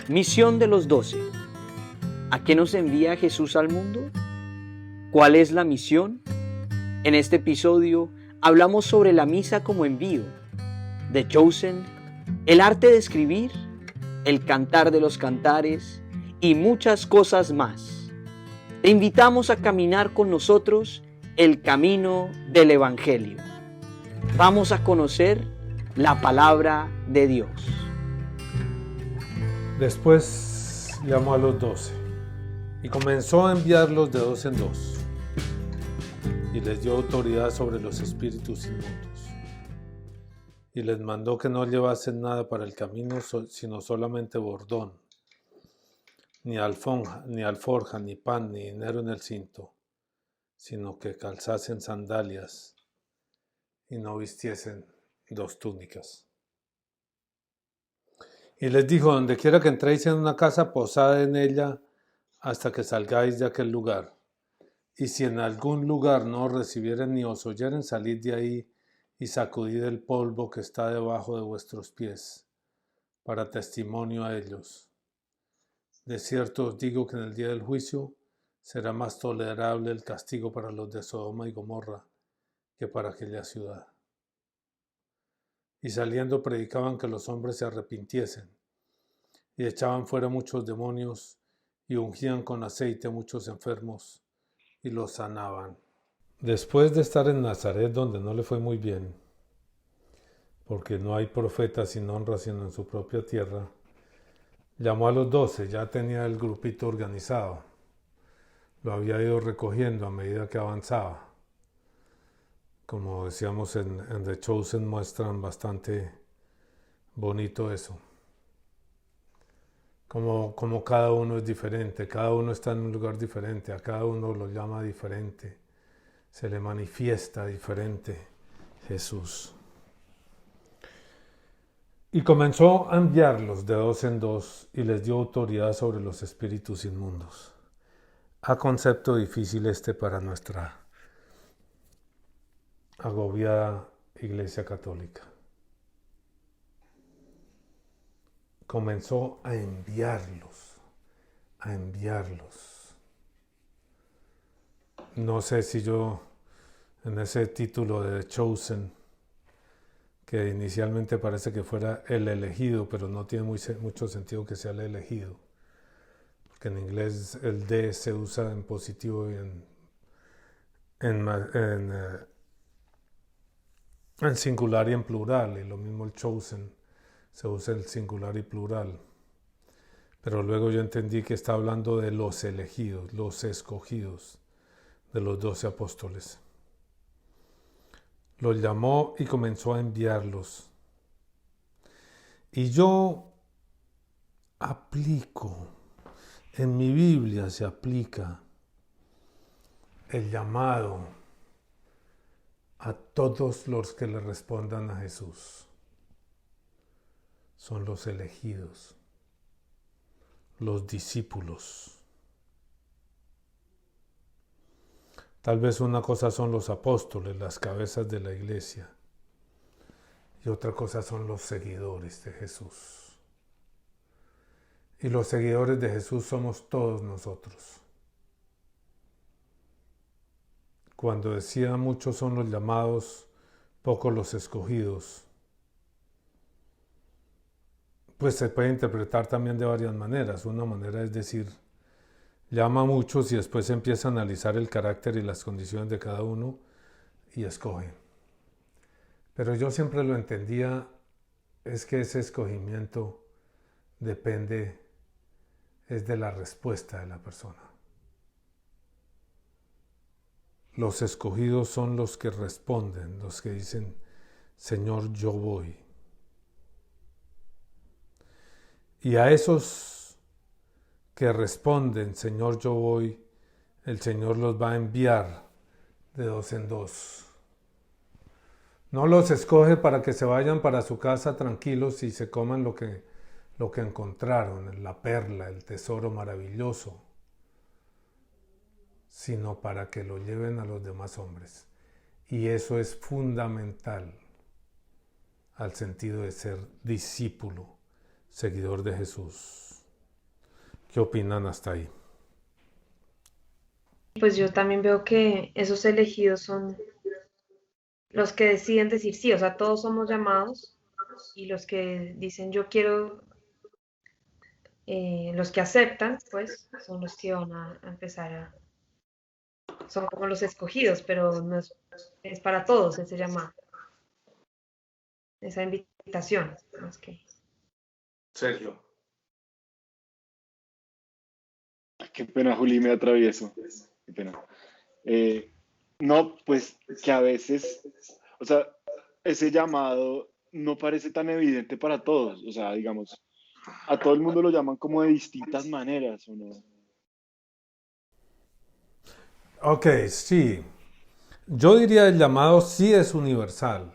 Misión de los 12. ¿A qué nos envía Jesús al mundo? ¿Cuál es la misión? En este episodio hablamos sobre la misa como envío, The Chosen, el arte de escribir, el cantar de los cantares y muchas cosas más. Te invitamos a caminar con nosotros el camino del Evangelio. Vamos a conocer la palabra de Dios. Después llamó a los 12 y comenzó a enviarlos de dos en dos, y les dio autoridad sobre los espíritus inmundos, y les mandó que no llevasen nada para el camino, sino solamente bordón, ni alforja, ni pan, ni dinero en el cinto, sino que calzasen sandalias y no vistiesen 2 túnicas. Y les dijo: donde quiera que entréis en una casa, posad en ella hasta que salgáis de aquel lugar. Y si en algún lugar no os recibieren ni os oyeren, salid de ahí y sacudid el polvo que está debajo de vuestros pies, para testimonio a ellos. De cierto os digo que en el día del juicio será más tolerable el castigo para los de Sodoma y Gomorra que para aquella ciudad. Y saliendo predicaban que los hombres se arrepintiesen, y echaban fuera muchos demonios, y ungían con aceite a muchos enfermos, y los sanaban. Después de estar en Nazaret, donde no le fue muy bien, porque no hay profeta sin honra sino en su propia tierra, llamó a los 12, ya tenía el grupito organizado. Lo había ido recogiendo a medida que avanzaba. Como decíamos en The Chosen, muestran bastante bonito eso. Como cada uno es diferente, cada uno está en un lugar diferente, a cada uno lo llama diferente, se le manifiesta diferente Jesús. Y comenzó a enviarlos de dos en dos y les dio autoridad sobre los espíritus inmundos. A concepto difícil para nuestra agobiada Iglesia Católica. Comenzó a enviarlos. No sé si yo, en ese título de The Chosen, que inicialmente parece que fuera el elegido, pero no tiene mucho sentido que sea el elegido, porque en inglés el de se usa en positivo y en singular y en plural, y lo mismo el chosen se usa en singular y plural. Pero luego yo entendí que está hablando de los elegidos, los escogidos de los 12 apóstoles. Los llamó y comenzó a enviarlos. Y yo aplico, en mi Biblia se aplica el llamado a todos los que le respondan a Jesús. Son los elegidos, los discípulos. Tal vez una cosa son los apóstoles, las cabezas de la iglesia, y otra cosa son los seguidores de Jesús. Y los seguidores de Jesús somos todos nosotros. Cuando decía muchos son los llamados, pocos los escogidos, pues se puede interpretar también de varias maneras. Una manera es decir, llama a muchos y después empieza a analizar el carácter y las condiciones de cada uno y escoge. Pero yo siempre lo entendía, es que ese escogimiento depende, es de la respuesta de la persona. Los escogidos son los que responden, los que dicen, Señor, yo voy. Y a esos que responden, Señor, yo voy, el Señor los va a enviar de dos en dos. No los escoge para que se vayan para su casa tranquilos y se coman lo que encontraron, la perla, el tesoro maravilloso, sino para que lo lleven a los demás hombres. Y eso es fundamental al sentido de ser discípulo, seguidor de Jesús. ¿Qué opinan hasta ahí? Pues yo también veo que esos elegidos son los que deciden decir sí, o sea, todos somos llamados y los que dicen yo quiero, los que aceptan, pues son los que van a empezar a, son como los escogidos, pero no es, es para todos ese llamado, esa invitación, más que. Sergio. Qué pena, Juli, me atravieso. Qué pena. Eh, no, pues que a veces, o sea, ese llamado no parece tan evidente para todos. O sea, digamos, a todo el mundo lo llaman como de distintas maneras, ¿o no? Ok, sí. Yo diría el llamado sí es universal.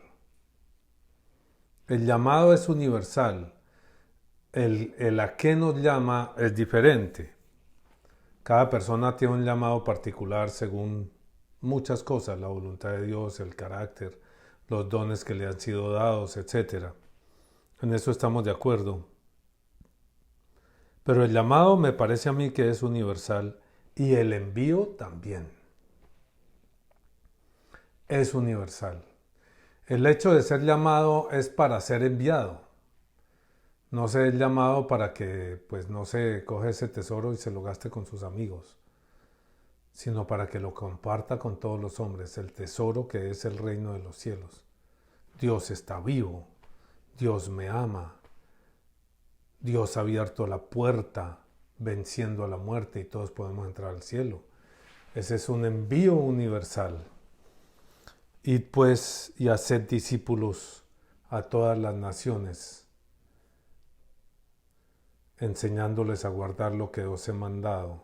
El llamado es universal. El a qué nos llama es diferente. Cada persona tiene un llamado particular según muchas cosas, la voluntad de Dios, el carácter, los dones que le han sido dados, etc. En eso estamos de acuerdo. Pero el llamado me parece a mí que es universal y el envío también es universal. El hecho de ser llamado es para ser enviado. No ser llamado para que, pues no se coge ese tesoro y se lo gaste con sus amigos, sino para que lo comparta con todos los hombres, el tesoro que es el reino de los cielos. Dios está vivo, Dios me ama, Dios ha abierto la puerta venciendo a la muerte y todos podemos entrar al cielo. Ese es un envío universal. Id pues y haced discípulos a todas las naciones, enseñándoles a guardar lo que os he mandado,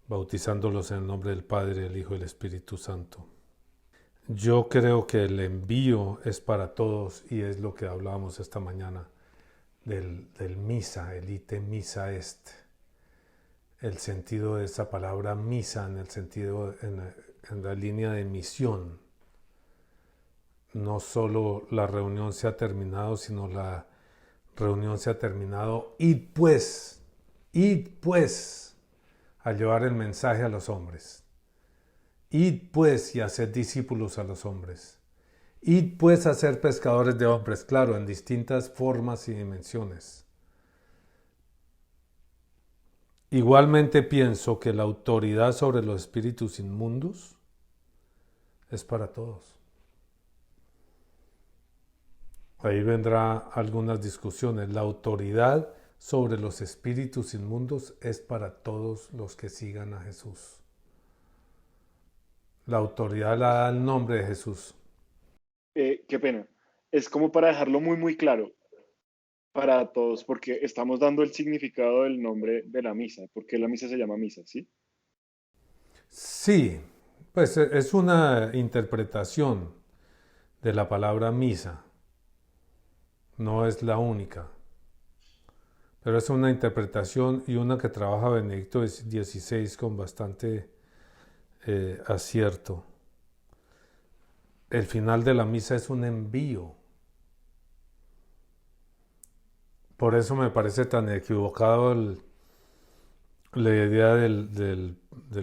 bautizándolos en el nombre del Padre, el Hijo y el Espíritu Santo. Yo creo que el envío es para todos y es lo que hablábamos esta mañana del misa, el ite misa est. El sentido de esa palabra misa en el sentido, en la línea de misión. No solo la reunión se ha terminado, sino la reunión se ha terminado. Id pues, a llevar el mensaje a los hombres. Id pues y haced discípulos a los hombres. Id pues a ser pescadores de hombres, claro, en distintas formas y dimensiones. Igualmente pienso que la autoridad sobre los espíritus inmundos es para todos. Ahí vendrá algunas discusiones. La autoridad sobre los espíritus inmundos es para todos los que sigan a Jesús. La autoridad la da el nombre de Jesús. Qué pena. Es como para dejarlo muy, muy claro para todos, porque estamos dando el significado del nombre de la misa, porque la misa se llama misa, ¿sí? Sí, pues es una interpretación de la palabra misa. No es la única, pero es una interpretación y una que trabaja Benedicto XVI con bastante acierto. El final de la misa es un envío. Por eso me parece tan equivocado la idea del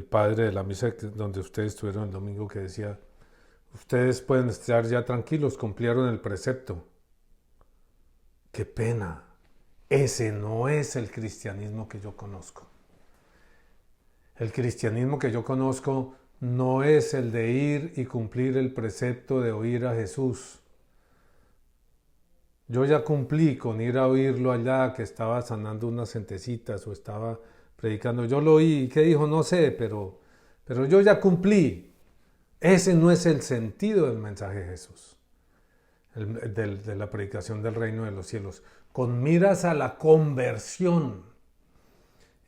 padre de la misa donde ustedes estuvieron el domingo, que decía, ustedes pueden estar ya tranquilos, cumplieron el precepto. Qué pena. Ese no es el cristianismo que yo conozco. El cristianismo que yo conozco no es el de ir y cumplir el precepto de oír a Jesús. Yo ya cumplí con ir a oírlo allá, que estaba sanando unas gentecitas o estaba predicando. Yo lo oí, ¿qué dijo? No sé, pero yo ya cumplí. Ese no es el sentido del mensaje de Jesús, de la predicación del reino de los cielos. Con miras a la conversión.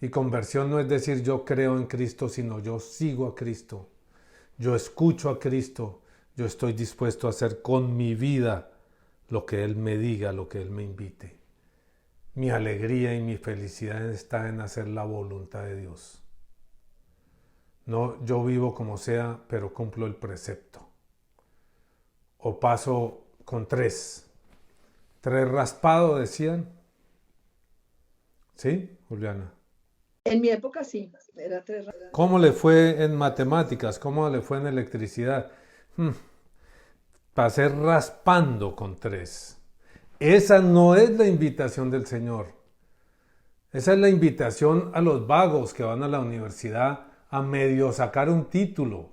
Y conversión no es decir yo creo en Cristo, sino yo sigo a Cristo. Yo escucho a Cristo. Yo estoy dispuesto a hacer con mi vida lo que Él me diga, lo que Él me invite. Mi alegría y mi felicidad está en hacer la voluntad de Dios. No, yo vivo como sea, pero cumplo el precepto. O paso con tres. Tres raspado, decían. ¿Sí, Juliana? En mi época sí, era 3 rayos. ¿Cómo le fue en matemáticas? ¿Cómo le fue en electricidad? Pasé raspando con 3. Esa no es la invitación del Señor. Esa es la invitación a los vagos que van a la universidad a medio sacar un título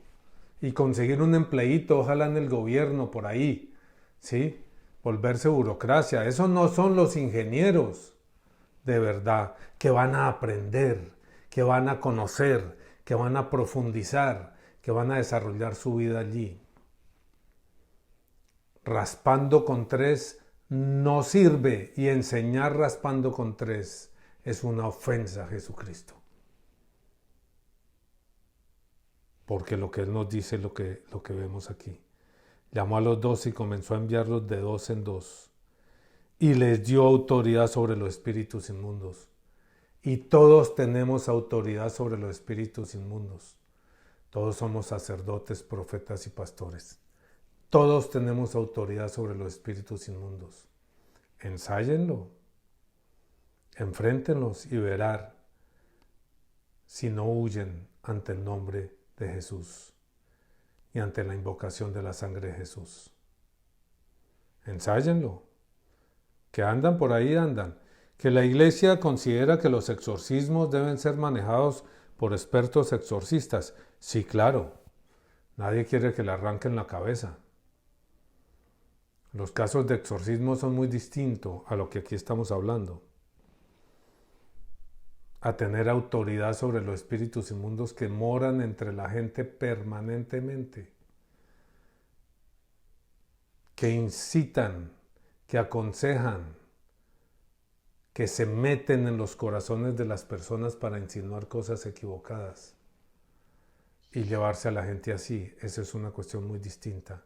y conseguir un empleíto, ojalá en el gobierno, por ahí, ¿sí? Volverse burocracia. Esos no son los ingenieros de verdad, que van a aprender, que van a conocer, que van a profundizar, que van a desarrollar su vida allí. Raspando con 3 no sirve, y enseñar raspando con 3 es una ofensa a Jesucristo. Porque lo que Él nos dice es lo que vemos aquí. Llamó a los 12 y comenzó a enviarlos de 2 en 2. Y les dio autoridad sobre los espíritus inmundos. Y todos tenemos autoridad sobre los espíritus inmundos. Todos somos sacerdotes, profetas y pastores. Todos tenemos autoridad sobre los espíritus inmundos. Ensáyenlo, enfréntenlos y verán si no huyen ante el nombre de Jesús y ante la invocación de la sangre de Jesús. Ensáyenlo. Que andan por ahí, andan. Que la iglesia considera que los exorcismos deben ser manejados por expertos exorcistas. Sí, claro. Nadie quiere que le arranquen la cabeza. Los casos de exorcismo son muy distintos a lo que aquí estamos hablando. A tener autoridad sobre los espíritus inmundos que moran entre la gente permanentemente. Que incitan, que aconsejan, que se meten en los corazones de las personas para insinuar cosas equivocadas y llevarse a la gente así. Esa es una cuestión muy distinta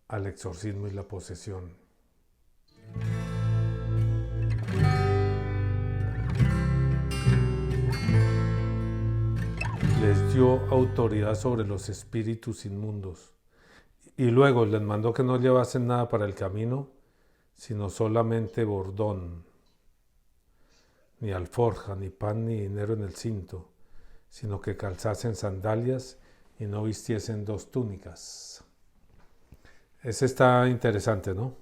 al exorcismo y la posesión. Les dio autoridad sobre los espíritus inmundos. Y luego les mandó que no llevasen nada para el camino, sino solamente bordón, ni alforja, ni pan, ni dinero en el cinto, sino que calzasen sandalias y no vistiesen 2 túnicas. Ese está interesante, ¿no?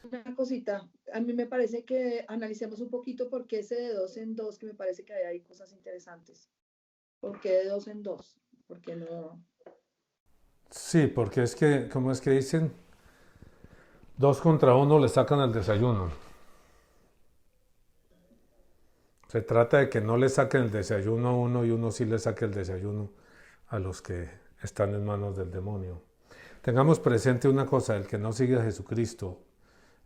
Una cosita, a mí me parece que analicemos un poquito por qué ese de 2 en 2, que me parece que hay cosas interesantes. ¿Por qué de 2 en 2? ¿Por qué no? Sí, porque es que, ¿cómo es que dicen? 2 contra 1 le sacan el desayuno. Se trata de que no le saquen el desayuno a uno y uno sí le saque el desayuno a los que están en manos del demonio. Tengamos presente una cosa: el que no sigue a Jesucristo,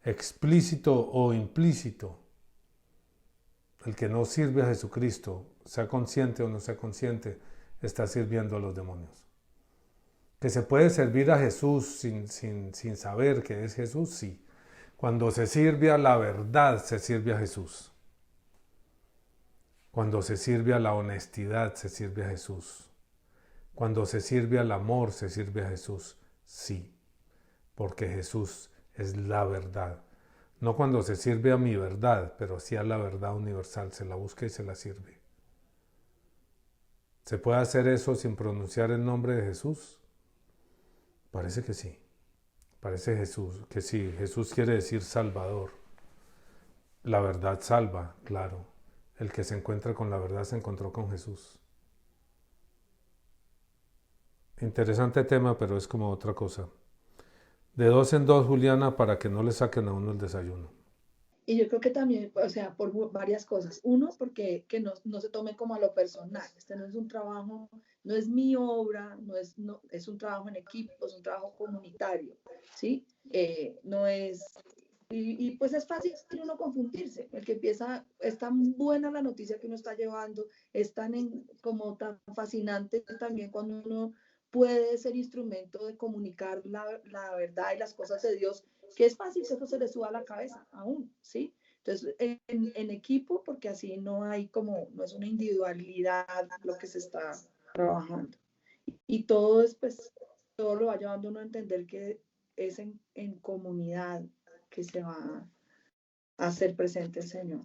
explícito o implícito, el que no sirve a Jesucristo, sea consciente o no sea consciente, está sirviendo a los demonios. Que se puede servir a Jesús sin saber que es Jesús, sí. Cuando se sirve a la verdad, se sirve a Jesús. Cuando se sirve a la honestidad, se sirve a Jesús. Cuando se sirve al amor, se sirve a Jesús, sí. Porque Jesús es la verdad. No cuando se sirve a mi verdad, pero sí a la verdad universal, se la busca y se la sirve. ¿Se puede hacer eso sin pronunciar el nombre de Jesús? Parece que sí. Parece Jesús que sí. Jesús quiere decir Salvador. La verdad salva, claro. El que se encuentra con la verdad se encontró con Jesús. Interesante tema, pero es como otra cosa. De 2 en 2, Juliana, para que no le saquen a uno el desayuno. Y yo creo que también, o sea, por varias cosas. Uno, porque que no se tome como a lo personal. Este no es un trabajo, no es mi obra, es un trabajo en equipo, es un trabajo comunitario, ¿sí? No es... Y pues es fácil uno confundirse, el que empieza, es tan buena la noticia que uno está llevando, es como tan fascinante también cuando uno puede ser instrumento de comunicar la verdad y las cosas de Dios, que es fácil que eso se le suba a la cabeza aún, ¿sí? Entonces, en equipo, porque así no hay como, no es una individualidad lo que se está trabajando. Y todo es, pues, todo lo va llevando uno a entender que es en comunidad que se va a hacer presente el Señor.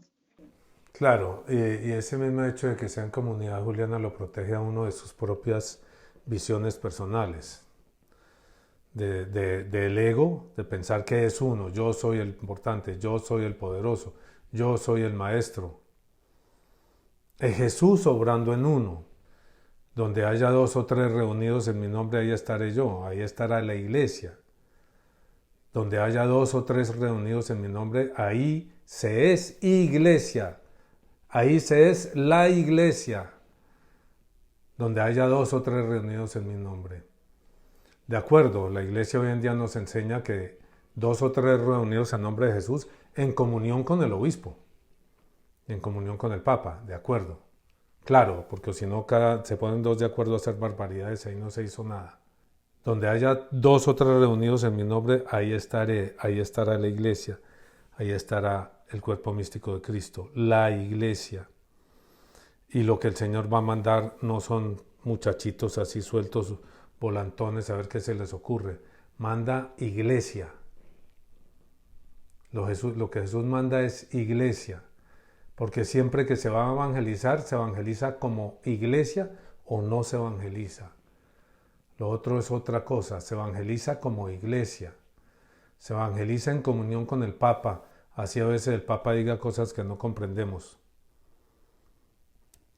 Claro, y ese mismo hecho de que sea en comunidad, Juliana, lo protege a uno de sus propias visiones personales, del ego, de pensar que es uno, yo soy el importante, yo soy el poderoso, yo soy el maestro. Es Jesús obrando en uno. Donde haya 2 o 3 reunidos en mi nombre, ahí estaré yo, ahí estará la iglesia. Donde haya 2 o 3 reunidos en mi nombre, ahí se es iglesia. Ahí se es la iglesia. Donde haya 2 o 3 reunidos en mi nombre. De acuerdo, la iglesia hoy en día nos enseña que 2 o 3 reunidos en nombre de Jesús en comunión con el obispo, en comunión con el papa, de acuerdo. Claro, porque si no se ponen 2 de acuerdo a hacer barbaridades, ahí no se hizo nada. Donde haya 2 o 3 reunidos en mi nombre, ahí estaré, ahí estará la iglesia, ahí estará el cuerpo místico de Cristo, la iglesia. Y lo que el Señor va a mandar no son muchachitos así sueltos, volantones, a ver qué se les ocurre. Manda iglesia. Lo que Jesús manda es iglesia. Porque siempre que se va a evangelizar, se evangeliza como iglesia o no se evangeliza. Lo otro es otra cosa, se evangeliza como iglesia. Se evangeliza en comunión con el Papa. Así a veces el Papa diga cosas que no comprendemos.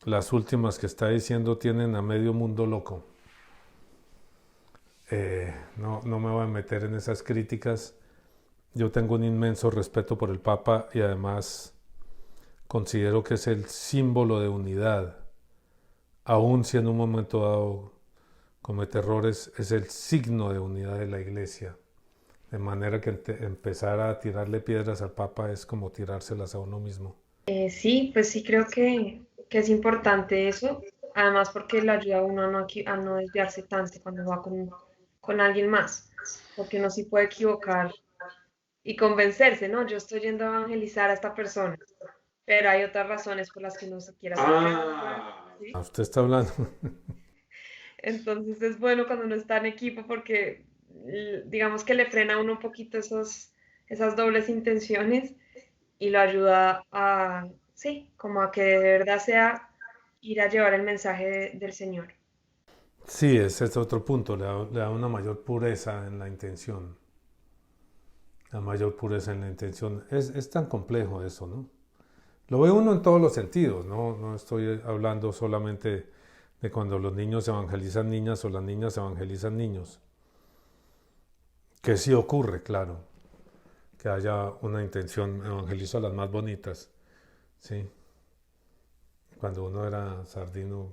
Las últimas que está diciendo tienen a medio mundo loco. No me voy a meter en esas críticas. Yo tengo un inmenso respeto por el Papa y además considero que es el símbolo de unidad. Aun si en un momento dado comete errores, es el signo de unidad de la Iglesia. De manera que empezar a tirarle piedras al Papa es como tirárselas a uno mismo. Sí, pues sí creo que es importante eso, además porque le ayuda a uno a no desviarse tanto cuando va con alguien más, porque uno sí puede equivocar y convencerse, ¿no? Yo estoy yendo a evangelizar a esta persona, pero hay otras razones por las que no se quiere acercar, ¿sí? Usted está hablando. Entonces es bueno cuando uno está en equipo porque digamos que le frena a uno un poquito esas dobles intenciones y lo ayuda a, sí, como a que de verdad sea ir a llevar el mensaje del Señor. Sí, ese es otro punto, le da una mayor pureza en la intención. La mayor pureza en la intención. Es tan complejo eso, ¿no? Lo ve uno en todos los sentidos, ¿no? No estoy hablando solamente de cuando los niños evangelizan niñas o las niñas evangelizan niños. Que sí ocurre, claro, que haya una intención, evangelizo a las más bonitas, ¿sí? Cuando uno era sardino,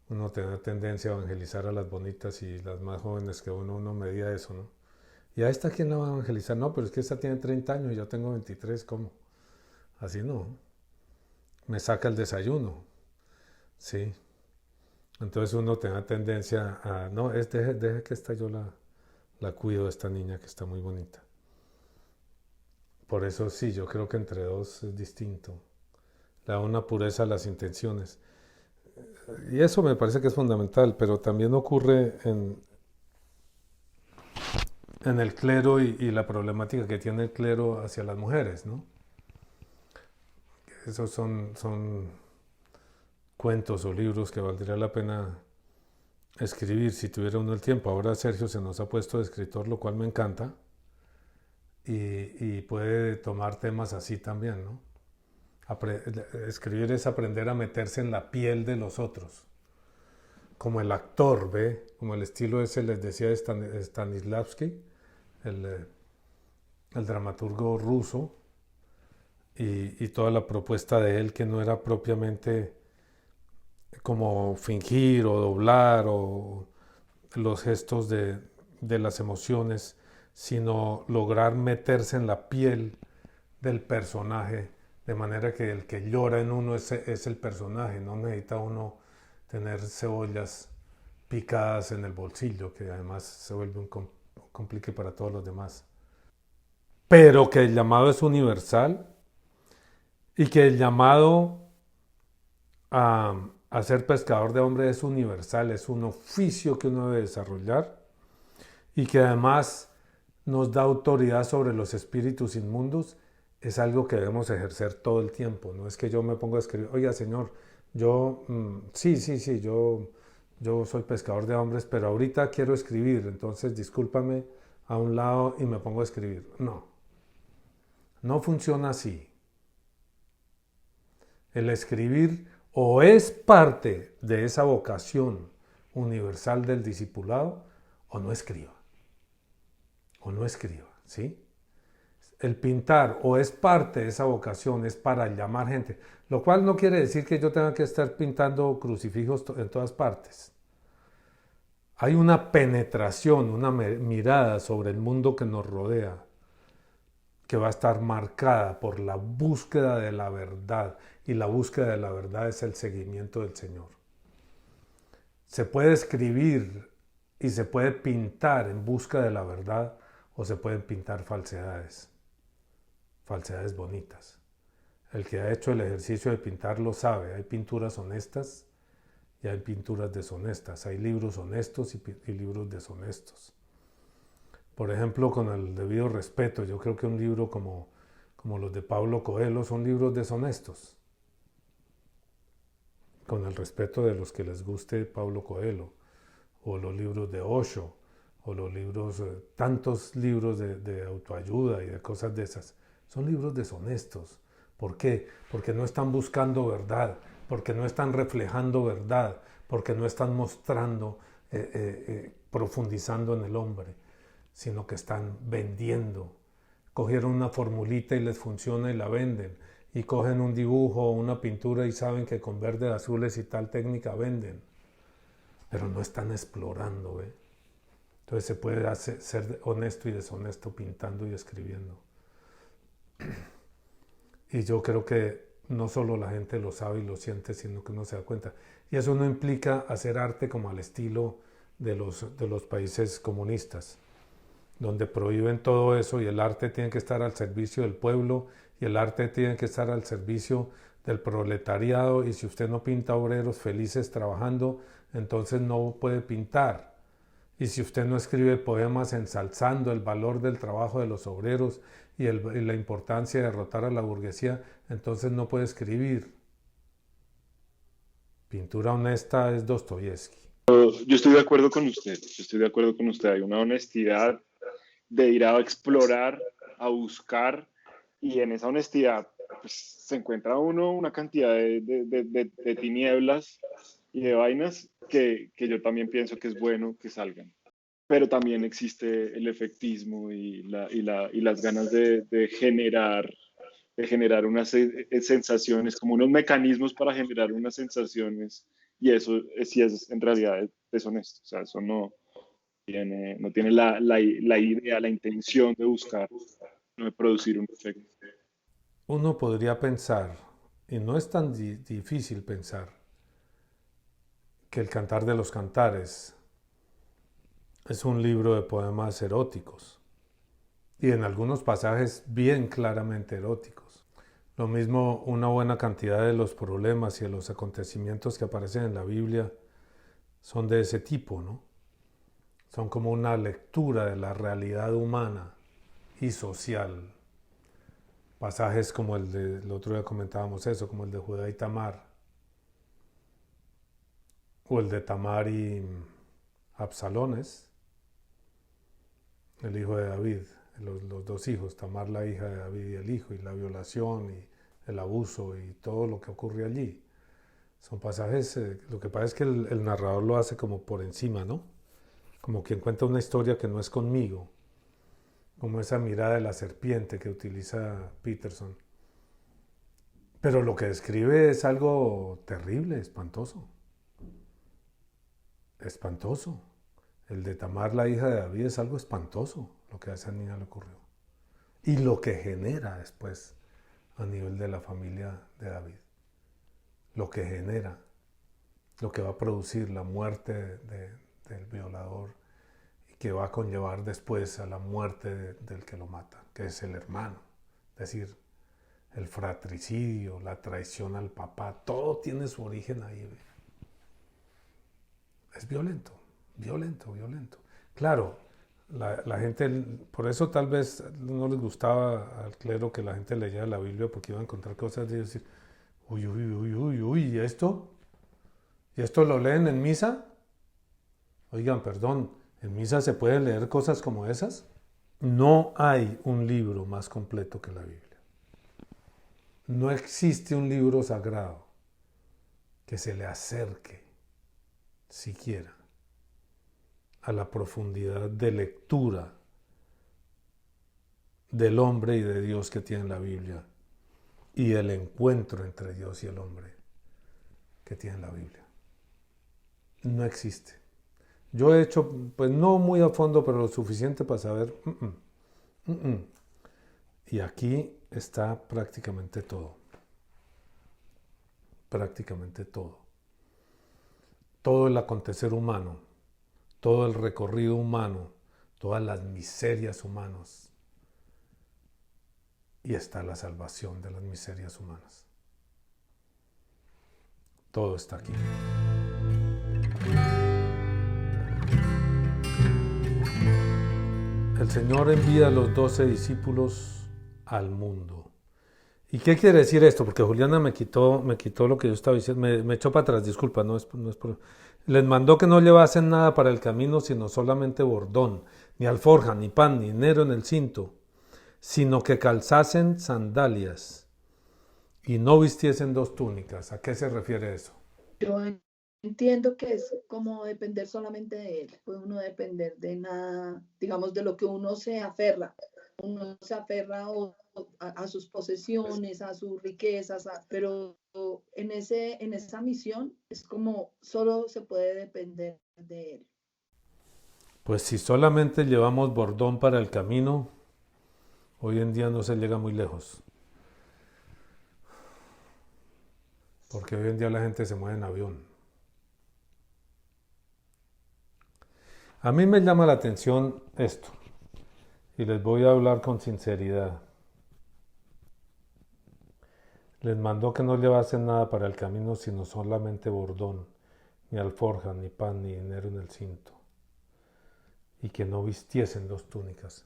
uno tenía tendencia a evangelizar a las bonitas y las más jóvenes que uno medía eso, ¿no? ¿Y a esta quién la va a evangelizar? No, pero es que esta tiene 30 años y yo tengo 23, ¿cómo? Así no. Me saca el desayuno, ¿sí? Entonces uno tenía tendencia a, no, deje que esta yo la cuido de esta niña que está muy bonita. Por eso sí, yo creo que entre dos es distinto. Le da una pureza a las intenciones. Y eso me parece que es fundamental, pero también ocurre en el clero y la problemática que tiene el clero hacia las mujeres, ¿no? Esos son cuentos o libros que valdría la pena escribir si tuviera uno el tiempo. Ahora Sergio se nos ha puesto de escritor, lo cual me encanta, y puede tomar temas así también, ¿no? Escribir es aprender a meterse en la piel de los otros, como el actor, ¿ve? Como el estilo ese les decía Stanislavski, el dramaturgo ruso, y toda la propuesta de él que no era propiamente como fingir o doblar o los gestos de las emociones, sino lograr meterse en la piel del personaje, de manera que el que llora en uno es el personaje, no necesita uno tener cebollas picadas en el bolsillo, que además se vuelve un complique para todos los demás. Pero que el llamado es universal y que el llamado a ser pescador de hombres es universal, es un oficio que uno debe desarrollar y que además nos da autoridad sobre los espíritus inmundos es algo que debemos ejercer todo el tiempo. No es que yo me ponga a escribir, oiga Señor, yo soy pescador de hombres, pero ahorita quiero escribir, entonces discúlpame a un lado y me pongo a escribir. No, no funciona así. El escribir o es parte de esa vocación universal del discipulado o no escriba. O no escriba, ¿sí? El pintar o es parte de esa vocación, es para llamar gente, lo cual no quiere decir que yo tenga que estar pintando crucifijos en todas partes. Hay una penetración, una mirada sobre el mundo que nos rodea, que va a estar marcada por la búsqueda de la verdad, y la búsqueda de la verdad es el seguimiento del Señor. Se puede escribir y se puede pintar en busca de la verdad, o se pueden pintar falsedades bonitas. El que ha hecho el ejercicio de pintar lo sabe. Hay pinturas honestas y hay pinturas deshonestas. Hay libros honestos y libros deshonestos. Por ejemplo, con el debido respeto, yo creo que un libro como los de Paulo Coelho son libros deshonestos. Con el respeto de los que les guste Paulo Coelho, o los libros de Osho, o los libros, tantos libros de autoayuda y de cosas de esas. Son libros deshonestos. ¿Por qué? Porque no están buscando verdad, porque no están reflejando verdad, porque no están mostrando, profundizando en el hombre, sino que están vendiendo. Cogieron una formulita y les funciona y la venden. Y cogen un dibujo o una pintura y saben que con verdes, azules y tal técnica venden. Pero no están explorando, ¿ve? Entonces se puede ser honesto y deshonesto pintando y escribiendo. Y yo creo que no solo la gente lo sabe y lo siente, sino que uno se da cuenta. Y eso no implica hacer arte como al estilo de los países comunistas, donde prohíben todo eso y el arte tiene que estar al servicio del pueblo y el arte tiene que estar al servicio del proletariado, y si usted no pinta obreros felices trabajando, entonces no puede pintar. Y si usted no escribe poemas ensalzando el valor del trabajo de los obreros y la importancia de derrotar a la burguesía, entonces no puede escribir. Pintura honesta es Dostoyevsky. Yo estoy de acuerdo con usted, hay una honestidad de ir a explorar, a buscar, y en esa honestidad pues, se encuentra uno una cantidad de tinieblas y de vainas que yo también pienso que es bueno que salgan. Pero también existe el efectismo y las ganas de generar unas sensaciones, como unos mecanismos para generar unas sensaciones, y eso sí es en realidad deshonesto. O sea, eso no tiene la idea, la intención de buscar, no de producir un efecto. Uno podría pensar, y no es tan difícil pensar, que el Cantar de los Cantares es un libro de poemas eróticos, y en algunos pasajes bien claramente eróticos. Lo mismo, una buena cantidad de los problemas y de los acontecimientos que aparecen en la Biblia son de ese tipo, ¿no? Son como una lectura de la realidad humana y social. Pasajes como el otro día comentábamos eso, como el de Judá y Tamar, o el de Tamar y Absalones, el hijo de David, los dos hijos, Tamar la hija de David y el hijo, y la violación y el abuso y todo lo que ocurre allí. Son pasajes, lo que pasa es que el narrador lo hace como por encima, ¿no? Como quien cuenta una historia que no es conmigo, como esa mirada de la serpiente que utiliza Peterson. Pero lo que describe es algo terrible, espantoso. Espantoso. El de Tamar, la hija de David, es algo espantoso lo que a esa niña le ocurrió. Y lo que genera después a nivel de la familia de David. Lo que genera, lo que va a producir la muerte del violador, y que va a conllevar después a la muerte del que lo mata, que es el hermano. Es decir, el fratricidio, la traición al papá, todo tiene su origen ahí. Es violento, violento, violento. Claro, La gente, por eso tal vez no les gustaba al clero que la gente leyera la Biblia, porque iba a encontrar cosas y decir, uy, uy, uy, uy, uy, ¿y esto? ¿Y esto lo leen en misa? Oigan, perdón, ¿en misa se puede leer cosas como esas? No hay un libro más completo que la Biblia. No existe un libro sagrado que se le acerque siquiera a la profundidad de lectura del hombre y de Dios que tiene la Biblia y el encuentro entre Dios y el hombre que tiene la Biblia. No existe. Yo he hecho, pues no muy a fondo, pero lo suficiente para saber. Y aquí está prácticamente todo. Prácticamente todo. Todo el acontecer humano, todo el recorrido humano, todas las miserias humanas. Y está la salvación de las miserias humanas. Todo está aquí. El Señor envía a los 12 discípulos al mundo. ¿Y qué quiere decir esto? Porque Juliana me quitó lo que yo estaba diciendo, me echó para atrás, disculpa, no es por... Les mandó que no llevasen nada para el camino, sino solamente bordón, ni alforja, ni pan, ni dinero en el cinto, sino que calzasen sandalias y no vistiesen 2 túnicas. ¿A qué se refiere eso? Yo entiendo que es como depender solamente de él, puede uno depender de nada, digamos, de lo que uno se aferra. Uno se aferra a sus posesiones, a sus riquezas, pero en esa misión es como solo se puede depender de él. Pues si solamente llevamos bordón para el camino, hoy en día no se llega muy lejos. Porque hoy en día la gente se mueve en avión. A mí me llama la atención esto, y les voy a hablar con sinceridad. Les mandó que no llevasen nada para el camino, sino solamente bordón, ni alforja, ni pan, ni dinero en el cinto, y que no vistiesen 2 túnicas.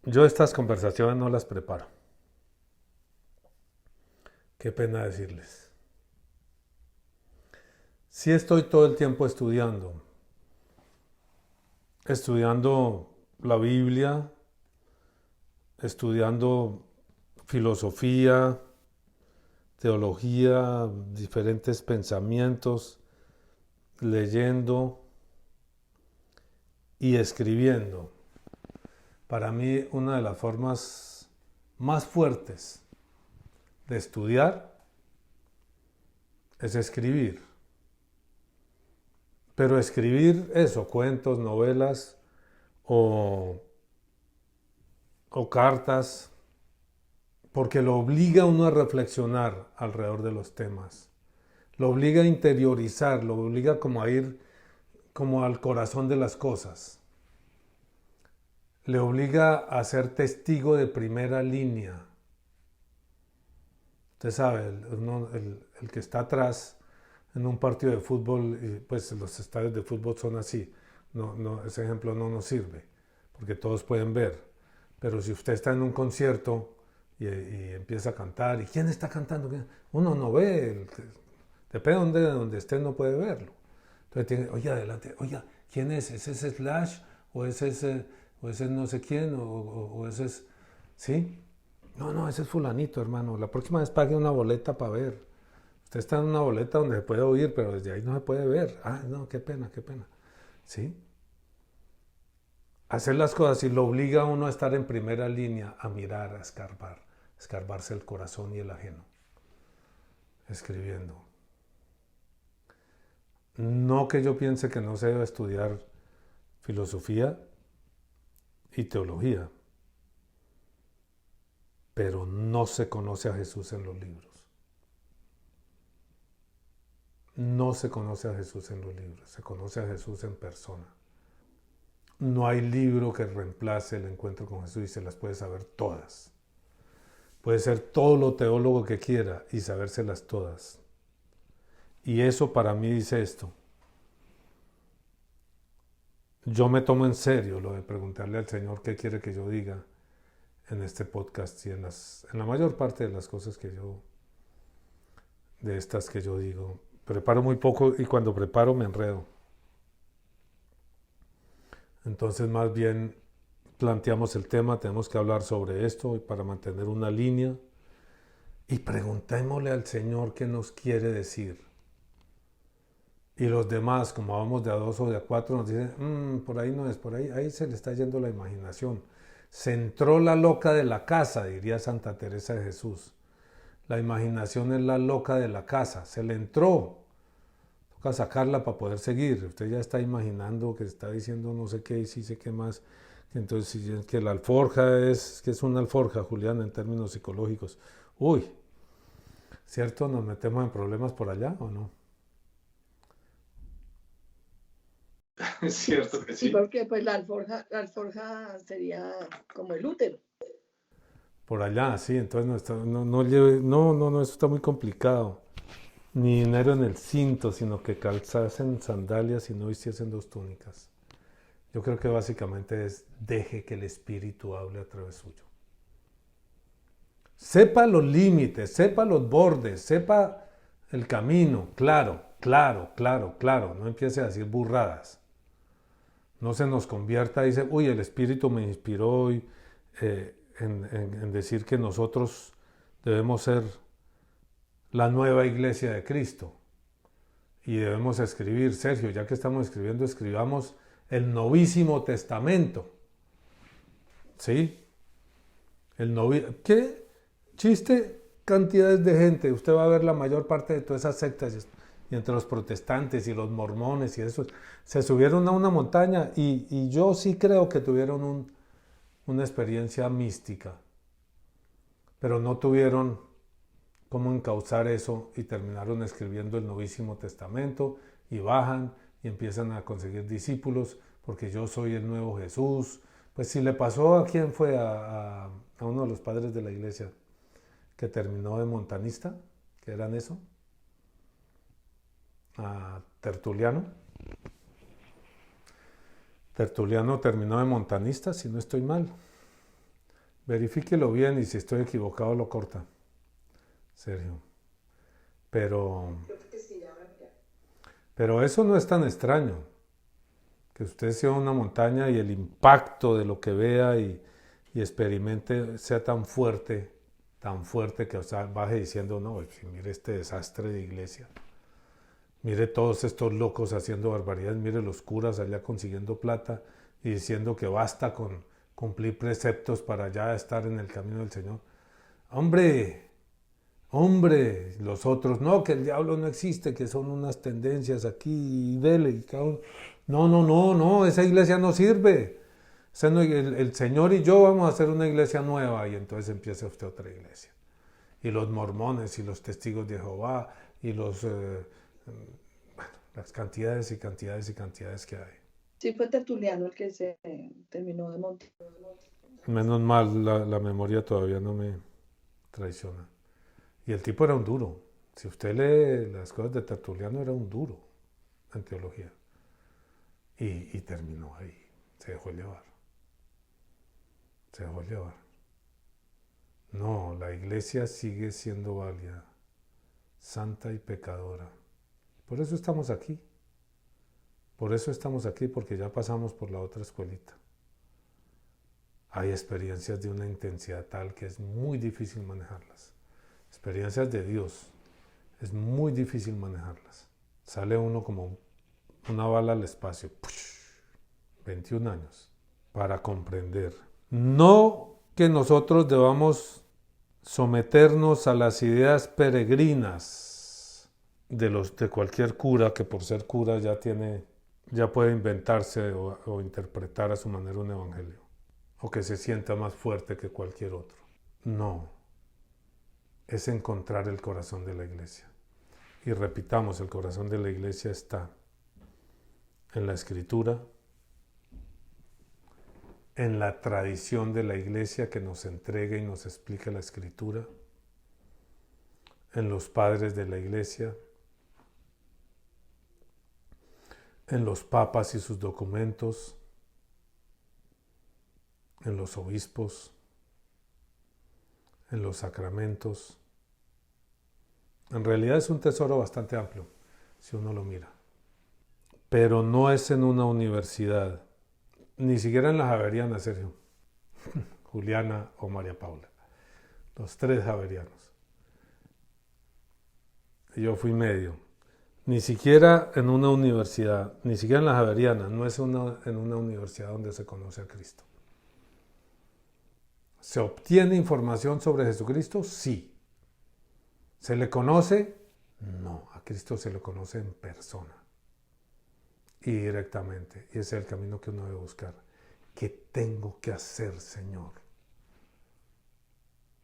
Yo estas conversaciones no las preparo. Qué pena decirles. Sí estoy todo el tiempo estudiando la Biblia, estudiando filosofía, teología, diferentes pensamientos, leyendo y escribiendo. Para mí, una de las formas más fuertes de estudiar es escribir. Pero escribir eso, cuentos, novelas o cartas, porque lo obliga a uno a reflexionar alrededor de los temas. Lo obliga a interiorizar, lo obliga como a ir como al corazón de las cosas. Le obliga a ser testigo de primera línea. Usted sabe, el que está atrás en un partido de fútbol, pues los estadios de fútbol son así. Ese ejemplo no nos sirve, porque todos pueden ver. Pero si usted está en un concierto y empieza a cantar, ¿y quién está cantando? Uno no ve, depende de donde esté, no puede verlo. Entonces tiene, oye, adelante, oye, ¿quién es? ¿Es ese Slash? ¿O ese no sé quién? ¿O ese es...? ¿Sí? No, ese es fulanito, hermano. La próxima vez pague una boleta para ver. Usted está en una boleta donde se puede oír, pero desde ahí no se puede ver. Ah, no, qué pena. ¿Sí? Hacer las cosas y lo obliga a uno a estar en primera línea, a mirar, a escarbarse el corazón y el ajeno, escribiendo. No que yo piense que no se debe estudiar filosofía y teología, pero no se conoce a Jesús en los libros. No se conoce a Jesús en los libros, se conoce a Jesús en persona. No hay libro que reemplace el encuentro con Jesús y se las puede saber todas. Puede ser todo lo teólogo que quiera y sabérselas todas. Y eso para mí dice esto. yo me tomo en serio lo de preguntarle al Señor qué quiere que yo diga en este podcast y en la mayor parte de las cosas de estas que yo digo. Preparo muy poco y cuando preparo me enredo. Entonces más bien planteamos el tema, tenemos que hablar sobre esto para mantener una línea y preguntémosle al Señor qué nos quiere decir. Y los demás, como vamos de a dos o de a cuatro, nos dicen, por ahí no es, por ahí se le está yendo la imaginación. Se entró la loca de la casa, diría Santa Teresa de Jesús. La imaginación es la loca de la casa, se le entró. Toca sacarla para poder seguir. Usted ya está imaginando que está diciendo no sé qué y sí sé qué más. Entonces, que la alforja que es una alforja, Julián, en términos psicológicos. Uy, ¿cierto? ¿Nos metemos en problemas por allá o no? Es cierto que Sí, sí. porque pues la alforja sería como el útero. Por allá, sí, entonces no, eso está muy complicado. Ni dinero en el cinto, sino que calzasen sandalias y no vistiesen dos túnicas. Yo creo que básicamente es deje que el Espíritu hable a través suyo. Sepa los límites, sepa los bordes, sepa el camino, claro. No empiece a decir burradas. No se nos convierta y dice, uy, el Espíritu me inspiró hoy en decir que nosotros debemos ser la nueva iglesia de Cristo. Y debemos escribir, Sergio, ya que estamos escribiendo, escribamos el Novísimo Testamento. ¿Sí? ¿Qué chiste cantidades de gente? Usted va a ver la mayor parte de todas esas sectas, y entre los protestantes y los mormones y eso, se subieron a una montaña y yo sí creo que tuvieron una experiencia mística, pero no tuvieron cómo encauzar eso y terminaron escribiendo el Novísimo Testamento y bajan y empiezan a conseguir discípulos porque yo soy el nuevo Jesús. Pues si le pasó a quién fue a uno de los padres de la iglesia que terminó de montanista, que eran eso, a Tertuliano. Tertuliano terminó de montanista, si no estoy mal. Verifíquelo bien y si estoy equivocado lo corta. Sergio. Pero eso no es tan extraño. Que usted sea una montaña y el impacto de lo que vea y experimente sea tan fuerte que baje diciendo, no, mire este desastre de iglesia. Mire todos estos locos haciendo barbaridades, mire los curas allá consiguiendo plata y diciendo que basta con cumplir preceptos para ya estar en el camino del Señor. Hombre, los otros, no, que el diablo no existe, que son unas tendencias aquí y dele. Y no, esa iglesia no sirve. El Señor y yo vamos a hacer una iglesia nueva y entonces empieza usted otra iglesia. Y los mormones y los testigos de Jehová y las cantidades y cantidades y cantidades que hay. Sí, fue Tertuliano el que se terminó de montar. Menos mal, la memoria todavía no me traiciona. Y el tipo era un duro. Si usted lee las cosas de Tertuliano, era un duro en teología. Y terminó ahí. Se dejó llevar. No, la iglesia sigue siendo válida, santa y pecadora. Por eso estamos aquí. Porque ya pasamos por la otra escuelita. Hay experiencias de una intensidad tal que es muy difícil manejarlas. Experiencias de Dios, es muy difícil manejarlas. Sale uno como una bala al espacio. 21 años para comprender. No que nosotros debamos someternos a las ideas peregrinas de cualquier cura que por ser cura ya puede inventarse o interpretar a su manera un evangelio, o que se sienta más fuerte que cualquier otro. No, es encontrar el corazón de la iglesia. Y repitamos, el corazón de la iglesia está en la Escritura, en la tradición de la iglesia que nos entrega y nos explica la Escritura, en los padres de la iglesia, en los papas y sus documentos, en los obispos, en los sacramentos. En realidad es un tesoro bastante amplio, si uno lo mira. Pero no es en una universidad, ni siquiera en la Javeriana, Sergio, Juliana o María Paula, los tres javerianos. Yo fui medio. Ni siquiera en una universidad, ni siquiera en la Javeriana, no es en una universidad donde se conoce a Cristo. ¿Se obtiene información sobre Jesucristo? Sí. ¿Se le conoce? No, a Cristo se le conoce en persona y directamente. Y ese es el camino que uno debe buscar. ¿Qué tengo que hacer, Señor,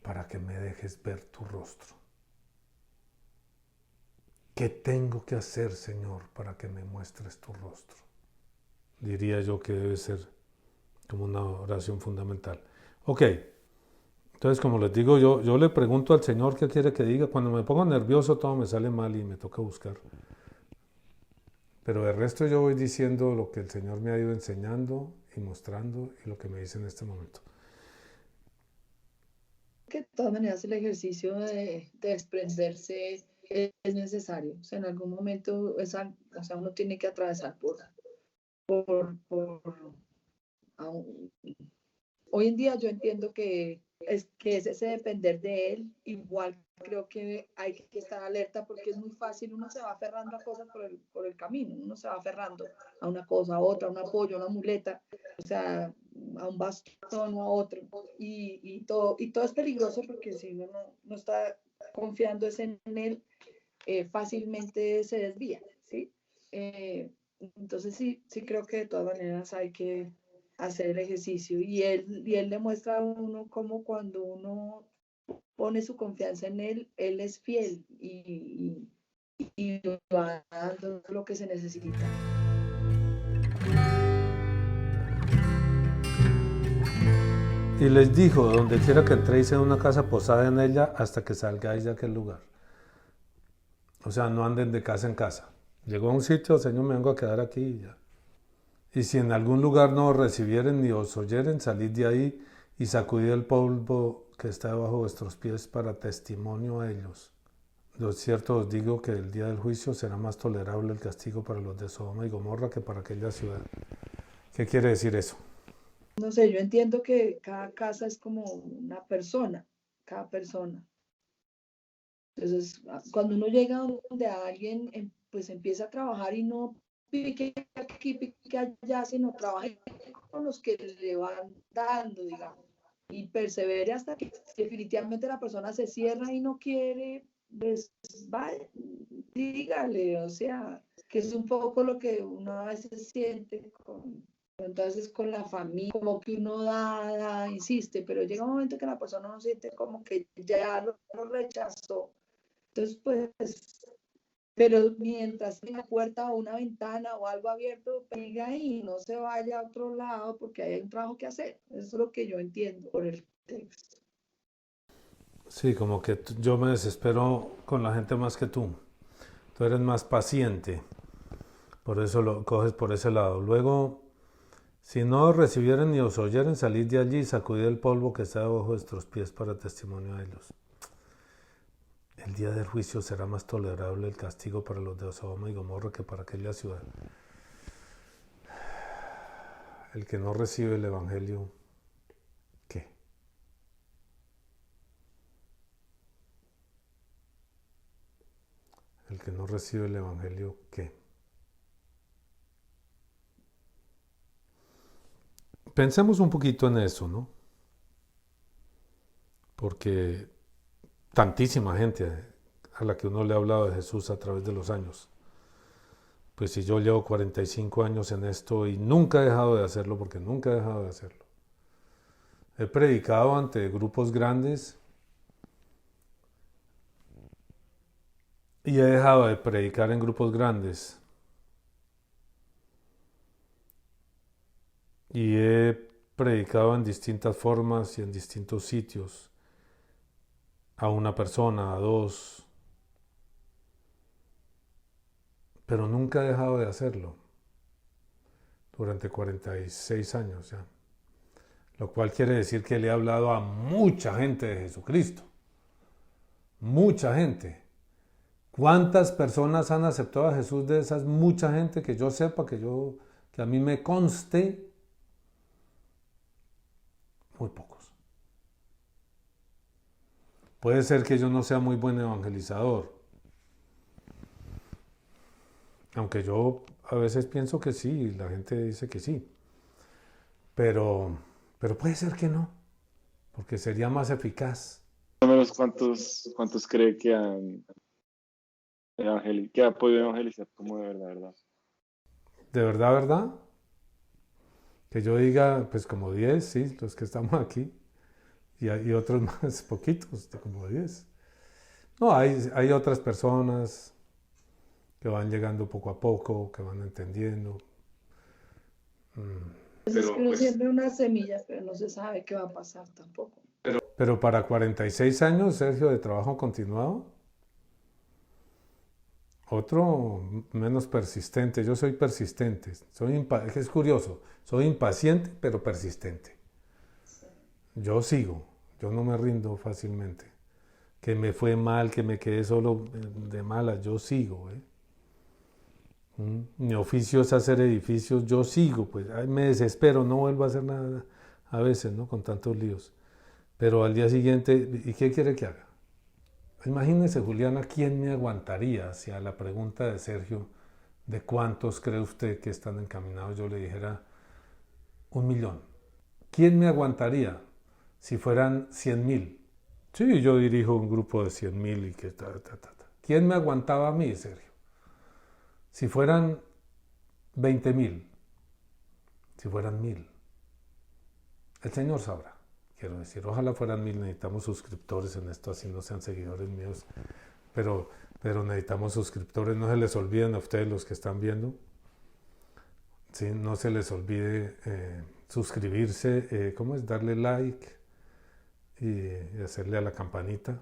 para que me dejes ver tu rostro? ¿Qué tengo que hacer, Señor, para que me muestres tu rostro? Diría yo que debe ser como una oración fundamental. Ok, entonces como les digo, yo le pregunto al Señor qué quiere que diga. Cuando me pongo nervioso todo me sale mal y me toca buscar. Pero de resto yo voy diciendo lo que el Señor me ha ido enseñando y mostrando y lo que me dice en este momento. Que de todas maneras el ejercicio de desprenderse es necesario. O sea, en algún momento uno tiene que atravesar por hoy en día yo entiendo que es ese depender de él. Igual creo que hay que estar alerta porque es muy fácil, uno se va aferrando a cosas por el camino, uno se va aferrando a una cosa, a otra, a un apoyo, a una muleta, o sea, a un bastón o a otro, y todo es peligroso porque si uno no está confiando en él, fácilmente se desvía, ¿sí? Entonces sí creo que de todas maneras hay que hacer el ejercicio y él le muestra a uno cómo cuando uno pone su confianza en él es fiel y va dando lo que se necesita. Y les dijo, donde quiera que entréis en una casa, posad en ella hasta que salgáis de aquel lugar. O sea, no anden de casa en casa. Llegó a un sitio, Señor, me vengo a quedar aquí y ya. Y si en algún lugar no os recibieren ni os oyeren, salid de ahí y sacudid el polvo que está debajo de vuestros pies para testimonio a ellos. Lo cierto os digo que el día del juicio será más tolerable el castigo para los de Sodoma y Gomorra que para aquella ciudad. ¿Qué quiere decir eso? No sé, yo entiendo que cada casa es como una persona, cada persona. Entonces, cuando uno llega donde alguien pues empieza a trabajar y no pique aquí, pique allá, sino trabaje con los que le van dando, digamos, y persevere hasta que definitivamente la persona se cierra y no quiere, pues vaya, dígale, o sea, que es un poco lo que uno a veces siente entonces con la familia, como que uno insiste, pero llega un momento que la persona no siente como que ya lo rechazó. Entonces, pues, pero mientras tenga una puerta o una ventana o algo abierto, pega ahí, no se vaya a otro lado porque hay un trabajo que hacer. Eso es lo que yo entiendo por el texto. Sí, como que yo me desespero con la gente más que tú. Tú eres más paciente, por eso lo coges por ese lado. Luego, si no os recibieren ni os oyeren, salid de allí y sacudid el polvo que está debajo de vuestros pies para testimonio a ellos. El día del juicio será más tolerable el castigo para los de Sodoma y Gomorra que para aquella ciudad. El que no recibe el evangelio, ¿qué? El que no recibe el evangelio, ¿qué? Pensemos un poquito en eso, ¿no? Porque tantísima gente a la que uno le ha hablado de Jesús a través de los años. Pues si yo llevo 45 años en esto y nunca he dejado de hacerlo, porque nunca he dejado de hacerlo. He predicado ante grupos grandes y he dejado de predicar en grupos grandes. Y he predicado en distintas formas y en distintos sitios. A una persona, a dos. Pero nunca he dejado de hacerlo. durante 46 años ya. Lo cual quiere decir que le he hablado a mucha gente de Jesucristo. Mucha gente. ¿Cuántas personas han aceptado a Jesús de esas mucha gente que yo sepa, que a mí me conste? Muy pocos. Puede ser que yo no sea muy buen evangelizador. Aunque yo a veces pienso que sí, la gente dice que sí. Pero puede ser que no, porque sería más eficaz. Más o menos, ¿cuántos cree que que ha podido evangelizar como de verdad? ¿De verdad, verdad? Que yo diga, pues como 10, sí, los que estamos aquí. Y otros más poquitos, como 10. No, hay otras personas que van llegando poco a poco, que van entendiendo. Es que uno siembra una semilla, pero no se sabe qué va a pasar tampoco. Pero para 46 años, Sergio, de trabajo continuado, otro menos persistente. Yo soy persistente. Es curioso, soy impaciente, pero persistente. Yo sigo, yo no me rindo fácilmente. Que me fue mal, que me quedé solo de malas, yo sigo. Mi oficio es hacer edificios, yo sigo, pues me desespero, no vuelvo a hacer nada a veces, ¿no? Con tantos líos. Pero al día siguiente, ¿y qué quiere que haga? Imagínese, Juliana, ¿quién me aguantaría hacia la pregunta de Sergio de cuántos cree usted que están encaminados? Yo le dijera 1.000.000. ¿Quién me aguantaría si fueran 100.000? Sí, yo dirijo un grupo de 100.000 y que ¿Quién me aguantaba a mí, Sergio? Si fueran 20.000, si fueran 1.000, el Señor sabrá. Quiero decir, ojalá fueran 1.000, necesitamos suscriptores en esto, así no sean seguidores míos, pero necesitamos suscriptores, no se les olviden a ustedes los que están viendo, ¿sí? No se les olvide suscribirse, ¿cómo es? Darle like y hacerle a la campanita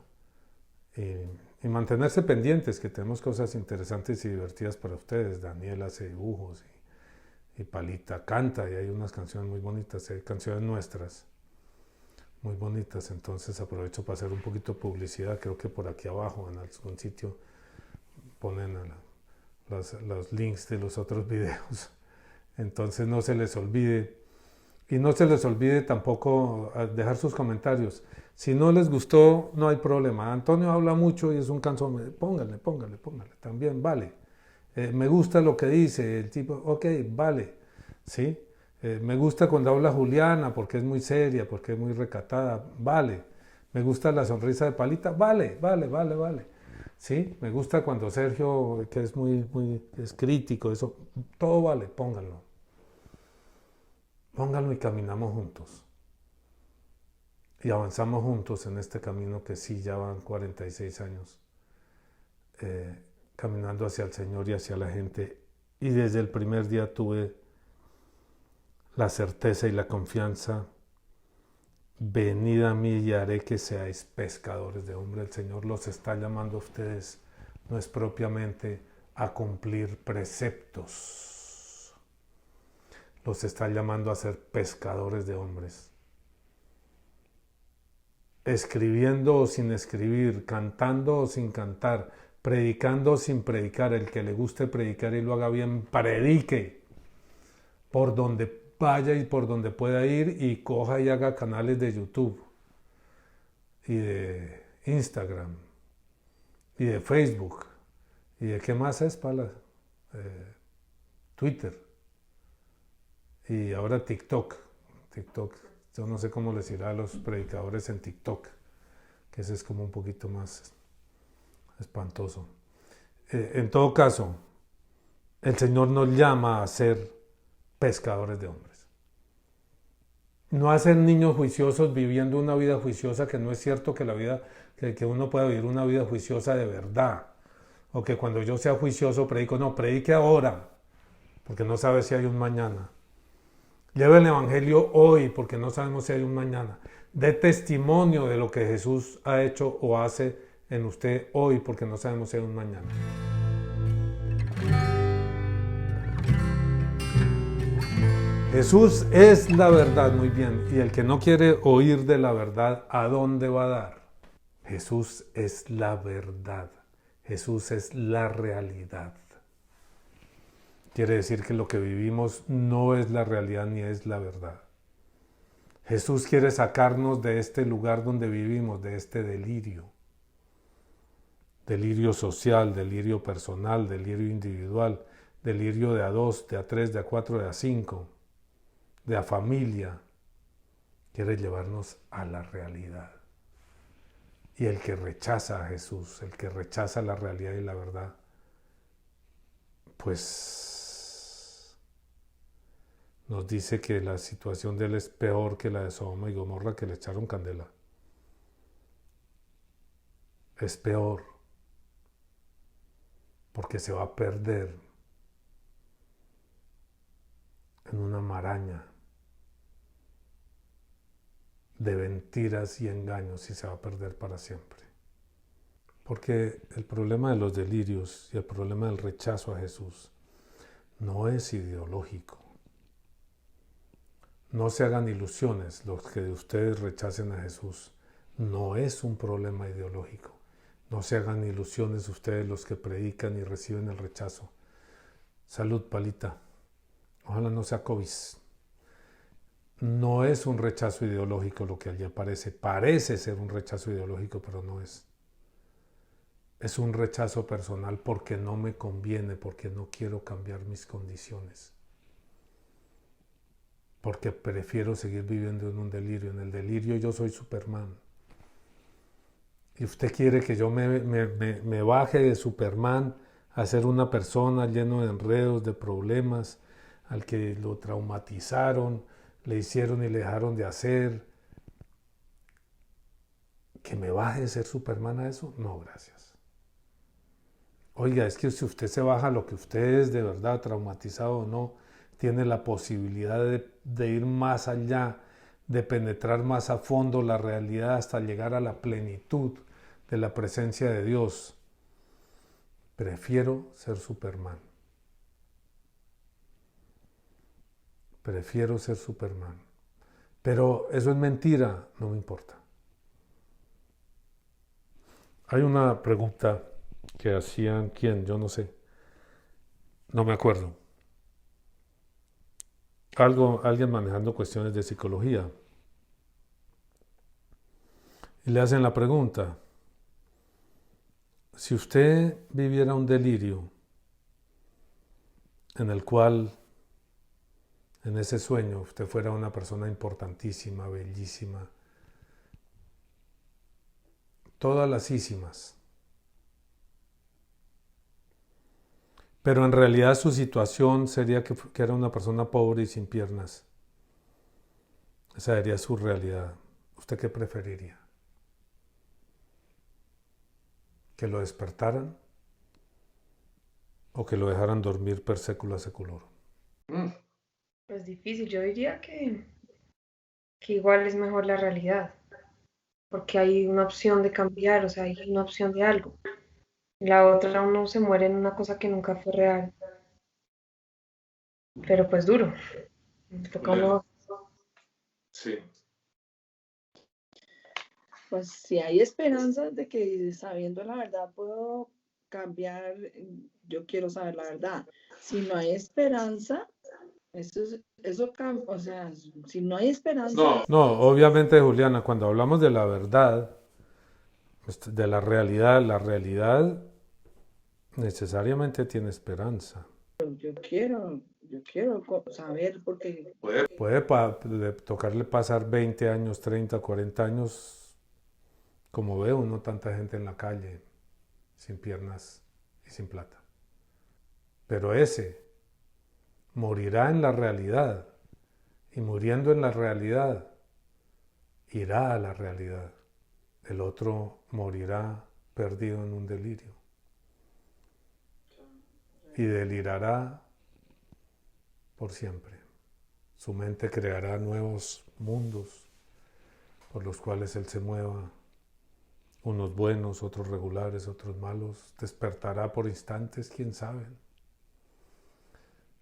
y mantenerse pendientes, que tenemos cosas interesantes y divertidas para ustedes. Daniel hace dibujos y Palita canta y hay unas canciones muy bonitas, hay canciones nuestras muy bonitas, entonces aprovecho para hacer un poquito de publicidad. Creo que por aquí abajo en algún sitio ponen los links de los otros videos, entonces no se les olvide, y no se les olvide tampoco dejar sus comentarios. Si no les gustó, no hay problema. Antonio habla mucho y es un cansón, póngale, también vale. Me gusta lo que dice el tipo, ok, vale, ¿sí? Me gusta cuando habla Juliana porque es muy seria, porque es muy recatada, vale. Me gusta la sonrisa de Palita, vale. ¿Sí? Me gusta cuando Sergio, que es es crítico, eso, todo vale, pónganlo. Pónganlo y caminamos juntos. Y avanzamos juntos en este camino que sí, ya van 46 años caminando hacia el Señor y hacia la gente. Y desde el primer día tuve la certeza y la confianza: venid a mí y haré que seáis pescadores de hombres. El Señor los está llamando a ustedes, no es propiamente a cumplir preceptos, los está llamando a ser pescadores de hombres. Escribiendo o sin escribir, cantando o sin cantar, predicando o sin predicar. El que le guste predicar y lo haga bien, predique por donde vaya y por donde pueda ir, y coja y haga canales de YouTube y de Instagram y de Facebook y de qué más es para Twitter y ahora TikTok. Yo no sé cómo les irá a los predicadores en TikTok, que ese es como un poquito más espantoso. En todo caso, el Señor nos llama a ser pescadores de hombres. No a ser niños juiciosos viviendo una vida juiciosa, que no es cierto que que uno pueda vivir una vida juiciosa de verdad. O que cuando yo sea juicioso predico. No, predique ahora, porque no sabe si hay un mañana. Lleve el Evangelio hoy, porque no sabemos si hay un mañana. Dé testimonio de lo que Jesús ha hecho o hace en usted hoy, porque no sabemos si hay un mañana. Jesús es la verdad, muy bien. Y el que no quiere oír de la verdad, ¿a dónde va a dar? Jesús es la verdad. Jesús es la realidad. Quiere decir que lo que vivimos no es la realidad ni es la verdad. Jesús quiere sacarnos de este lugar donde vivimos, de este delirio. Delirio social, delirio personal, delirio individual, delirio de a dos, de a tres, de a cuatro, de a cinco, de a familia. Quiere llevarnos a la realidad. Y el que rechaza a Jesús, el que rechaza la realidad y la verdad, pues nos dice que la situación de él es peor que la de Sodoma y Gomorra, que le echaron candela. Es peor, porque se va a perder en una maraña de mentiras y engaños y se va a perder para siempre. Porque el problema de los delirios y el problema del rechazo a Jesús no es ideológico. No se hagan ilusiones, los que de ustedes rechacen a Jesús. No es un problema ideológico. No se hagan ilusiones ustedes los que predican y reciben el rechazo. Salud, Palita. Ojalá no sea COVID. No es un rechazo ideológico lo que allí aparece. Parece ser un rechazo ideológico, pero no es. Es un rechazo personal porque no me conviene, porque no quiero cambiar mis condiciones. Porque prefiero seguir viviendo en un delirio. En el delirio yo soy Superman. Y usted quiere que yo me baje de Superman a ser una persona lleno de enredos, de problemas, al que lo traumatizaron, le hicieron y le dejaron de hacer. ¿Que me baje de ser Superman a eso? No, gracias. Oiga, es que si usted se baja a lo que usted es de verdad, traumatizado o no, tiene la posibilidad de ir más allá, de penetrar más a fondo la realidad hasta llegar a la plenitud de la presencia de Dios. Prefiero ser Superman. Prefiero ser Superman. Pero eso es mentira, no me importa. Hay una pregunta que hacían, ¿quién? Yo no sé. No me acuerdo. Alguien manejando cuestiones de psicología. Y le hacen la pregunta, si usted viviera un delirio en el cual, en ese sueño, usted fuera una persona importantísima, bellísima, todas las ísimas, pero en realidad su situación sería que era una persona pobre y sin piernas. Esa sería su realidad. ¿Usted qué preferiría? ¿Que lo despertaran o que lo dejaran dormir per secula seculorum? Pues difícil, yo diría que igual es mejor la realidad, porque hay una opción de cambiar, o sea, hay una opción de algo. La otra uno se muere en una cosa que nunca fue real, pero pues duro. Toca uno. Sí. Pues si hay esperanzas de que sabiendo la verdad puedo cambiar, yo quiero saber la verdad. Si no hay esperanza, o sea, si no hay esperanza, No, obviamente, Juliana, cuando hablamos de la verdad, de la realidad necesariamente tiene esperanza. yo quiero saber porque Puede tocarle pasar 20 años, 30, 40 años, como ve uno tanta gente en la calle, sin piernas y sin plata. Pero ese morirá en la realidad, y muriendo en la realidad, irá a la realidad. El otro morirá perdido en un delirio. Y delirará por siempre. Su mente creará nuevos mundos por los cuales él se mueva, unos buenos, otros regulares, otros malos. Despertará por instantes, quién sabe.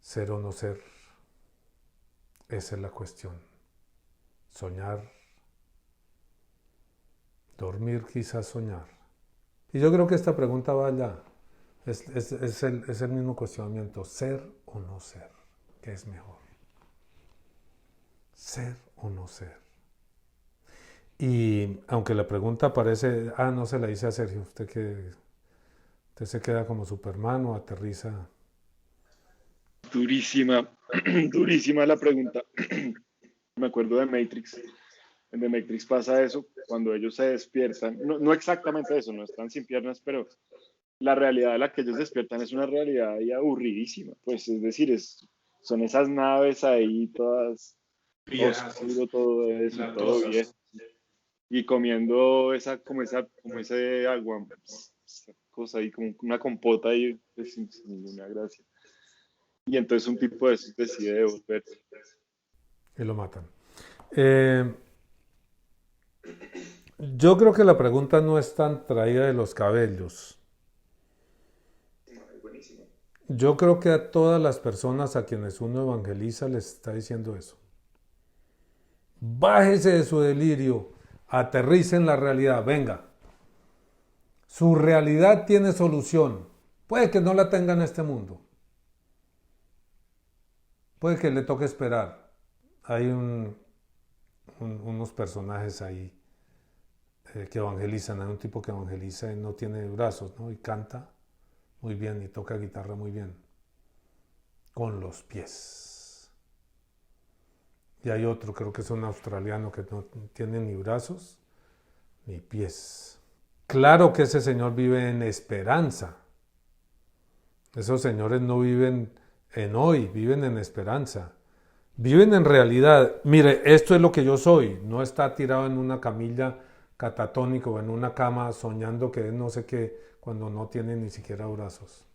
Ser o no ser. Esa es la cuestión. Soñar, dormir, quizás soñar. Y yo creo que esta pregunta va allá. Es el mismo cuestionamiento. ¿Ser o no ser? ¿Qué es mejor? ¿Ser o no ser? Y aunque la pregunta parece, no se la hice a Sergio, usted se queda como Superman o aterriza. Durísima, durísima la pregunta. Me acuerdo de Matrix. En The Matrix pasa eso, cuando ellos se despiertan, no exactamente eso, no están sin piernas, pero la realidad de la que ellos despiertan es una realidad ahí aburridísima, pues es decir, son esas naves ahí todas oscuro, todo eso, todo bien, y comiendo como ese agua, esa cosa ahí, como una compota ahí, pues, sin ninguna gracia. Y entonces un tipo de esos decide devolverse. Y lo matan. Yo creo que la pregunta no es tan traída de los cabellos. Yo creo que a todas las personas a quienes uno evangeliza les está diciendo eso. Bájese de su delirio, aterrice en la realidad, venga. Su realidad tiene solución. Puede que no la tenga en este mundo. Puede que le toque esperar. Hay unos personajes ahí que evangelizan. Hay un tipo que evangeliza y no tiene brazos, ¿no? Y canta muy bien y toca guitarra muy bien. Con los pies. Y hay otro, creo que es un australiano que no tiene ni brazos ni pies. Claro que ese señor vive en esperanza. Esos señores no viven en hoy, viven en esperanza. Viven en realidad. Mire, esto es lo que yo soy. No está tirado en una camilla catatónica o en una cama soñando que es no sé qué cuando no tiene ni siquiera brazos.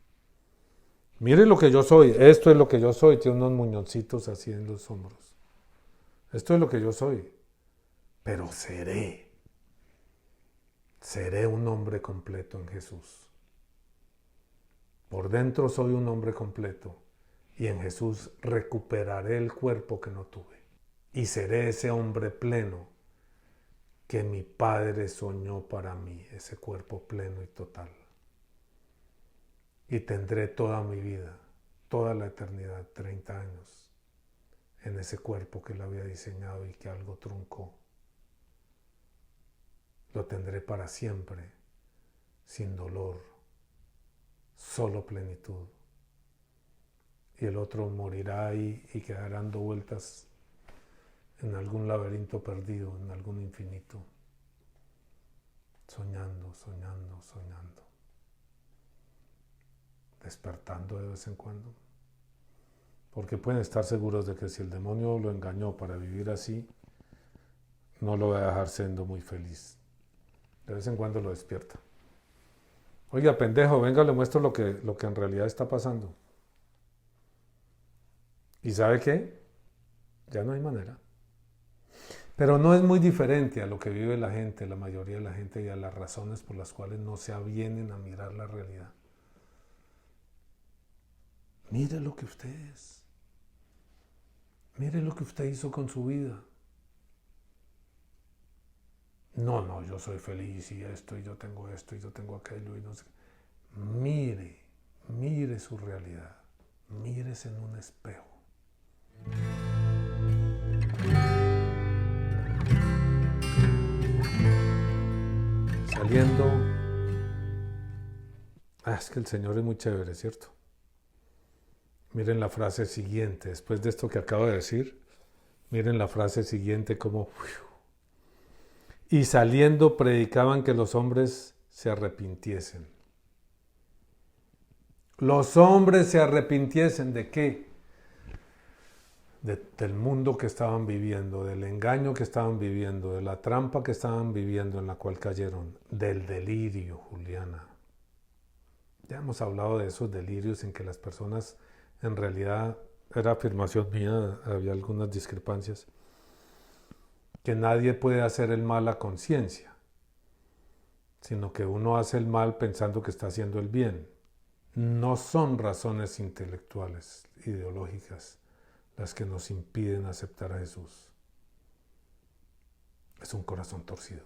Mire lo que yo soy. Esto es lo que yo soy. Tiene unos muñoncitos así en los hombros. Esto es lo que yo soy. Pero seré un hombre completo en Jesús. Por dentro soy un hombre completo y en Jesús recuperaré el cuerpo que no tuve y seré ese hombre pleno que mi Padre soñó para mí, ese cuerpo pleno y total. Y tendré toda mi vida, toda la eternidad, 30 años, en ese cuerpo que Él había diseñado y que algo truncó. Lo tendré para siempre, sin dolor, solo plenitud. Y el otro morirá ahí y quedará dando vueltas en algún laberinto perdido, en algún infinito, soñando, soñando, soñando, despertando de vez en cuando. Porque pueden estar seguros de que si el demonio lo engañó para vivir así, no lo va a dejar siendo muy feliz. De vez en cuando lo despierta. Oiga, pendejo, venga, le muestro lo que en realidad está pasando. ¿Y sabe qué? Ya no hay manera. Pero no es muy diferente a lo que vive la gente, la mayoría de la gente, y a las razones por las cuales no se avienen a mirar la realidad. Mire lo que usted es. Mire lo que usted hizo con su vida. No, yo soy feliz y esto, y yo tengo esto, y yo tengo aquello, y no sé. Mire su realidad. Mírese en un espejo. Saliendo. Es que el Señor es muy chévere, ¿cierto? Miren la frase siguiente, después de esto que acabo de decir, miren la frase siguiente como... Y saliendo predicaban que los hombres se arrepintiesen. Los hombres se arrepintiesen ¿de qué? Del mundo que estaban viviendo, del engaño que estaban viviendo, de la trampa que estaban viviendo en la cual cayeron, del delirio, Juliana. Ya hemos hablado de esos delirios en que las personas, en realidad, era afirmación mía, había algunas discrepancias, que nadie puede hacer el mal a conciencia, sino que uno hace el mal pensando que está haciendo el bien. No son razones intelectuales, ideológicas, las que nos impiden aceptar a Jesús. Es un corazón torcido.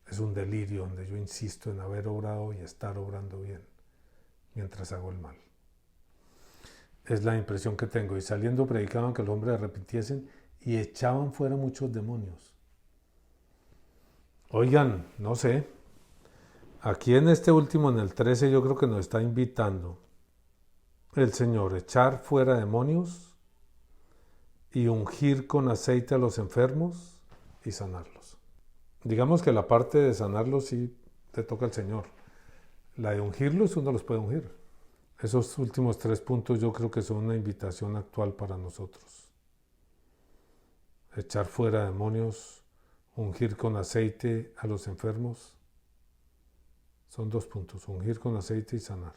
Es un delirio donde yo insisto en haber obrado y estar obrando bien mientras hago el mal. Es la impresión que tengo. Y saliendo predicaban que los hombres arrepintiesen y echaban fuera muchos demonios. Oigan, no sé. Aquí en este último, en el 13, yo creo que nos está invitando el Señor, echar fuera demonios y ungir con aceite a los enfermos y sanarlos. Digamos que la parte de sanarlos sí te toca al Señor. La de ungirlos uno los puede ungir. Esos últimos 3 puntos yo creo que son una invitación actual para nosotros. Echar fuera demonios, ungir con aceite a los enfermos. Son 2 puntos, ungir con aceite y sanar.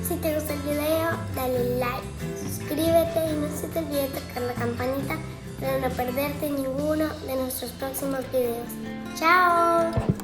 Si te gustó el video, dale like, suscríbete y no se te olvide tocar la campanita para no perderte ninguno de nuestros próximos videos. ¡Chao!